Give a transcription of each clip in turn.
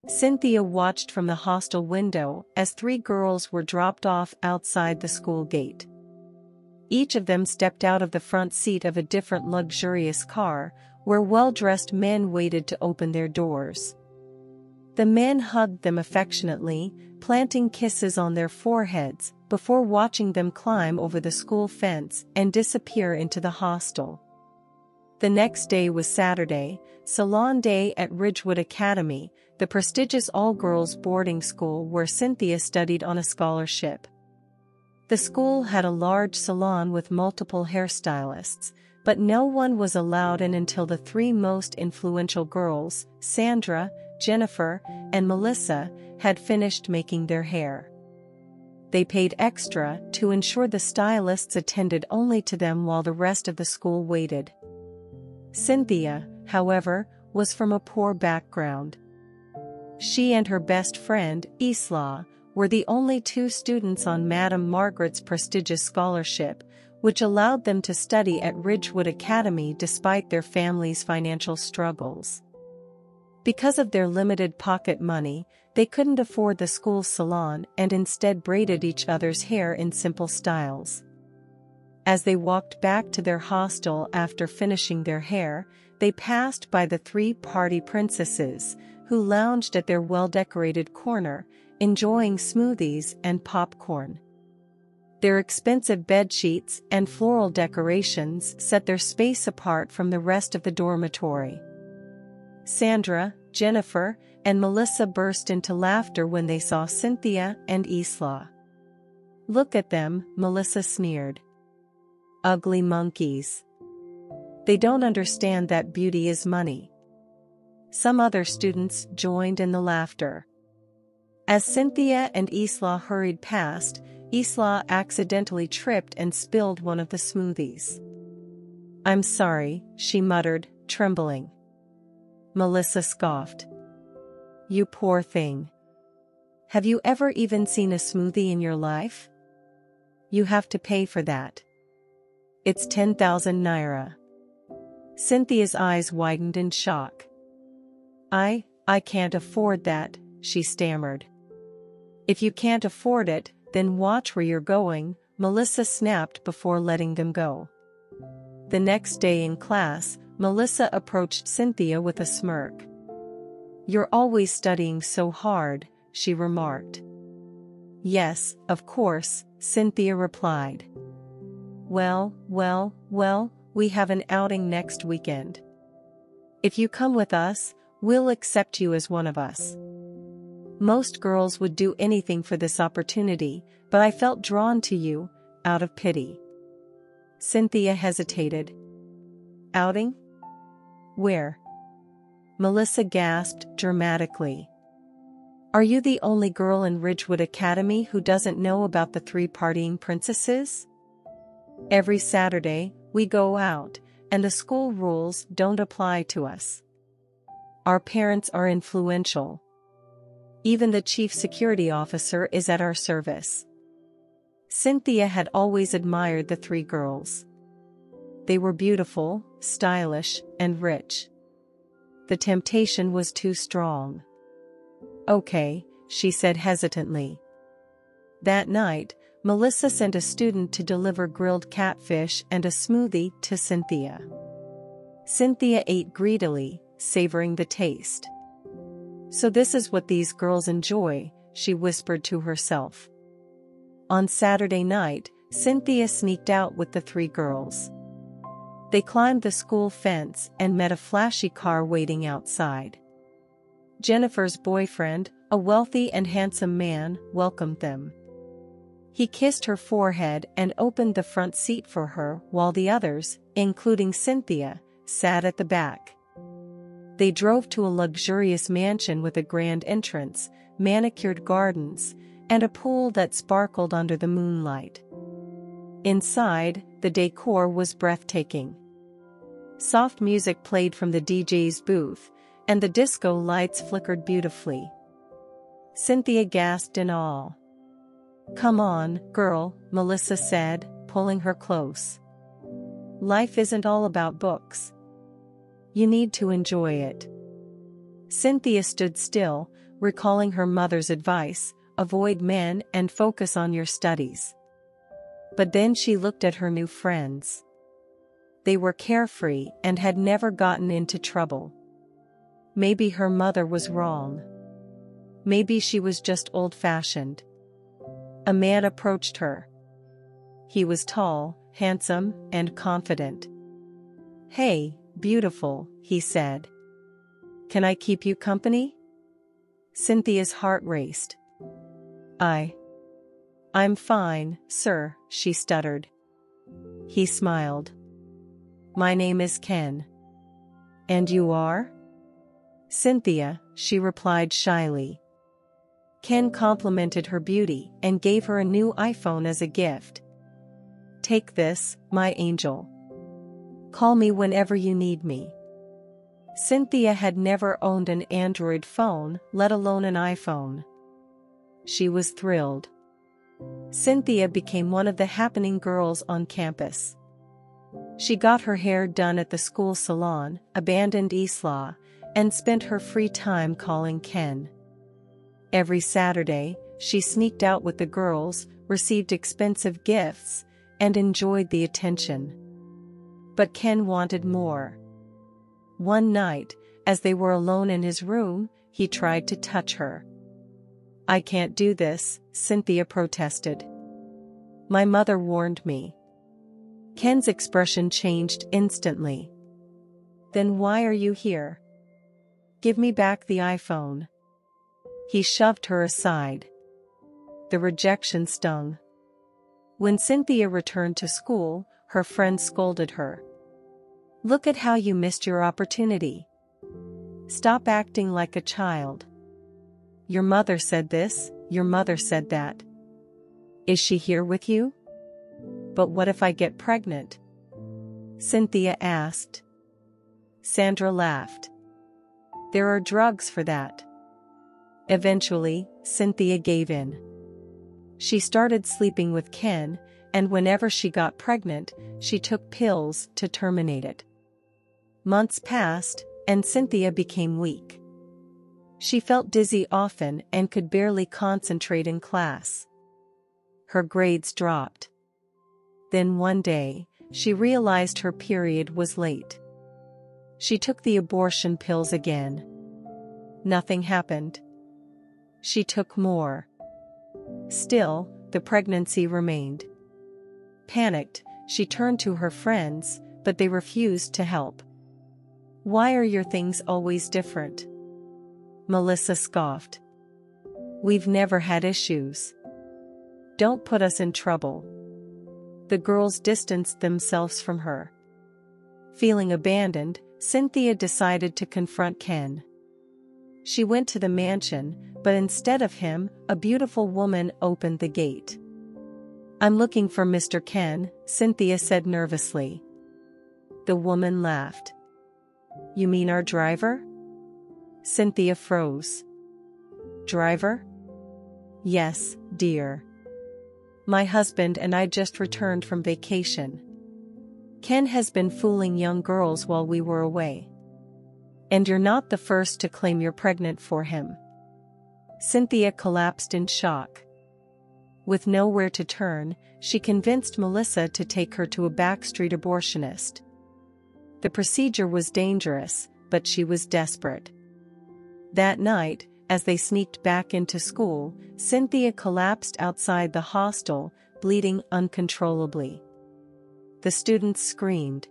Cynthia watched from the hostel window as 3 girls were dropped off outside the school gate. Each of them stepped out of the front seat of a different luxurious car, where well-dressed men waited to open their doors. The men hugged them affectionately, planting kisses on their foreheads, before watching them climb over the school fence and disappear into the hostel. The next day was Saturday, Salon Day at Ridgewood Academy, the prestigious all-girls boarding school where Cynthia studied on a scholarship. The school had a large salon with multiple hairstylists, but no one was allowed in until the 3 most influential girls, Sandra, Jennifer, and Melissa, had finished making their hair. They paid extra to ensure the stylists attended only to them while the rest of the school waited. Cynthia, however, was from a poor background. She and her best friend, Isla, were the only 2 students on Madame Margaret's prestigious scholarship, which allowed them to study at Ridgewood Academy despite their family's financial struggles. Because of their limited pocket money, they couldn't afford the school salon and instead braided each other's hair in simple styles. As they walked back to their hostel after finishing their hair, they passed by the 3 party princesses, who lounged at their well-decorated corner, enjoying smoothies and popcorn. Their expensive bedsheets and floral decorations set their space apart from the rest of the dormitory. Sandra, Jennifer, and Melissa burst into laughter when they saw Cynthia and Isla. "Look at them," Melissa sneered. "Ugly monkeys. They don't understand that beauty is money." Some other students joined in the laughter. As Cynthia and Isla hurried past, Isla accidentally tripped and spilled one of the smoothies. "I'm sorry," she muttered, trembling. Melissa scoffed. "You poor thing. Have you ever even seen a smoothie in your life? You have to pay for that. It's 10,000 naira." Cynthia's eyes widened in shock. I can't afford that," she stammered. "If you can't afford it, then watch where you're going," Melissa snapped before letting them go. The next day in class, Melissa approached Cynthia with a smirk. "You're always studying so hard," she remarked. "Yes, of course," Cynthia replied. Well, we have an outing next weekend. If you come with us, we'll accept you as one of us." Most girls would do anything for this opportunity, but I felt drawn to you, out of pity. Cynthia hesitated. "Outing? Where?" Melissa gasped dramatically. "Are you the only girl in Ridgewood Academy who doesn't know about the 3 partying princesses? Every Saturday, we go out, and the school rules don't apply to us. Our parents are influential. Even the chief security officer is at our service." Cynthia had always admired the 3 girls. They were beautiful, stylish, and rich. The temptation was too strong. "Okay," she said hesitantly. That night, Melissa sent a student to deliver grilled catfish and a smoothie to Cynthia. Cynthia ate greedily, savoring the taste. "So this is what these girls enjoy," she whispered to herself. On Saturday night, Cynthia sneaked out with the 3 girls. They climbed the school fence and met a flashy car waiting outside. Jennifer's boyfriend, a wealthy and handsome man, welcomed them. He kissed her forehead and opened the front seat for her while the others, including Cynthia, sat at the back. They drove to a luxurious mansion with a grand entrance, manicured gardens, and a pool that sparkled under the moonlight. Inside, the decor was breathtaking. Soft music played from the DJ's booth, and the disco lights flickered beautifully. Cynthia gasped in awe. "Come on, girl," Melissa said, pulling her close. "Life isn't all about books. You need to enjoy it." Cynthia stood still, recalling her mother's advice, avoid men and focus on your studies. But then she looked at her new friends. They were carefree and had never gotten into trouble. Maybe her mother was wrong. Maybe she was just old-fashioned. A man approached her. He was tall, handsome, and confident. "Hey, beautiful," he said. "Can I keep you company?" Cynthia's heart raced. I'm fine, sir," she stuttered. He smiled. "My name is Ken." "And you are?" "Cynthia," she replied shyly. Ken complimented her beauty and gave her a new iPhone as a gift. "Take this, my angel. Call me whenever you need me." Cynthia had never owned an Android phone, let alone an iPhone. She was thrilled. Cynthia became one of the happening girls on campus. She got her hair done at the school salon, abandoned Isla, and spent her free time calling Ken. Every Saturday, she sneaked out with the girls, received expensive gifts, and enjoyed the attention. But Ken wanted more. One night, as they were alone in his room, he tried to touch her. "I can't do this," Cynthia protested. "My mother warned me." Ken's expression changed instantly. "Then why are you here? Give me back the iPhone." He shoved her aside. The rejection stung. When Cynthia returned to school, her friend scolded her. "Look at how you missed your opportunity. Stop acting like a child. Your mother said this, your mother said that. Is she here with you? But what if I get pregnant?" Cynthia asked. Sandra laughed. "There are drugs for that." Eventually, Cynthia gave in. She started sleeping with Ken, and whenever she got pregnant, she took pills to terminate it. Months passed, and Cynthia became weak. She felt dizzy often and could barely concentrate in class. Her grades dropped. Then one day, she realized her period was late. She took the abortion pills again. Nothing happened. She took more. Still, the pregnancy remained. Panicked, she turned to her friends, but they refused to help. "Why are your things always different?" Melissa scoffed. "We've never had issues. Don't put us in trouble." The girls distanced themselves from her. Feeling abandoned, Cynthia decided to confront Ken. She went to the mansion, but instead of him, a beautiful woman opened the gate. "I'm looking for Mr. Ken," Cynthia said nervously. The woman laughed. "You mean our driver?" Cynthia froze. "Driver?" "Yes, dear. My husband and I just returned from vacation. Ken has been fooling young girls while we were away. And you're not the first to claim you're pregnant for him." Cynthia collapsed in shock. With nowhere to turn, she convinced Melissa to take her to a backstreet abortionist. The procedure was dangerous, but she was desperate. That night, as they sneaked back into school, Cynthia collapsed outside the hostel, bleeding uncontrollably. The students screamed.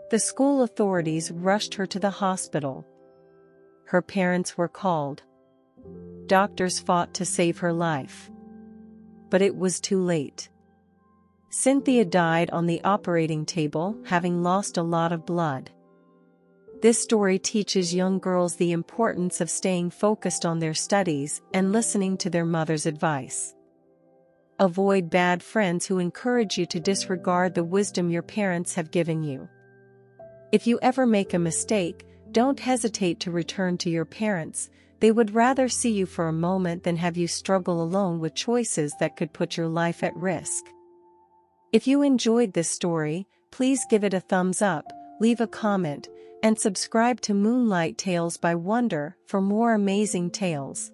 The school authorities rushed her to the hospital. Her parents were called. Doctors fought to save her life. But it was too late. Cynthia died on the operating table, having lost a lot of blood. This story teaches young girls the importance of staying focused on their studies and listening to their mother's advice. Avoid bad friends who encourage you to disregard the wisdom your parents have given you. If you ever make a mistake, don't hesitate to return to your parents. They would rather see you for a moment than have you struggle alone with choices that could put your life at risk. If you enjoyed this story, please give it a thumbs up, leave a comment, And subscribe to Moonlight Tales by Wonder for more amazing tales.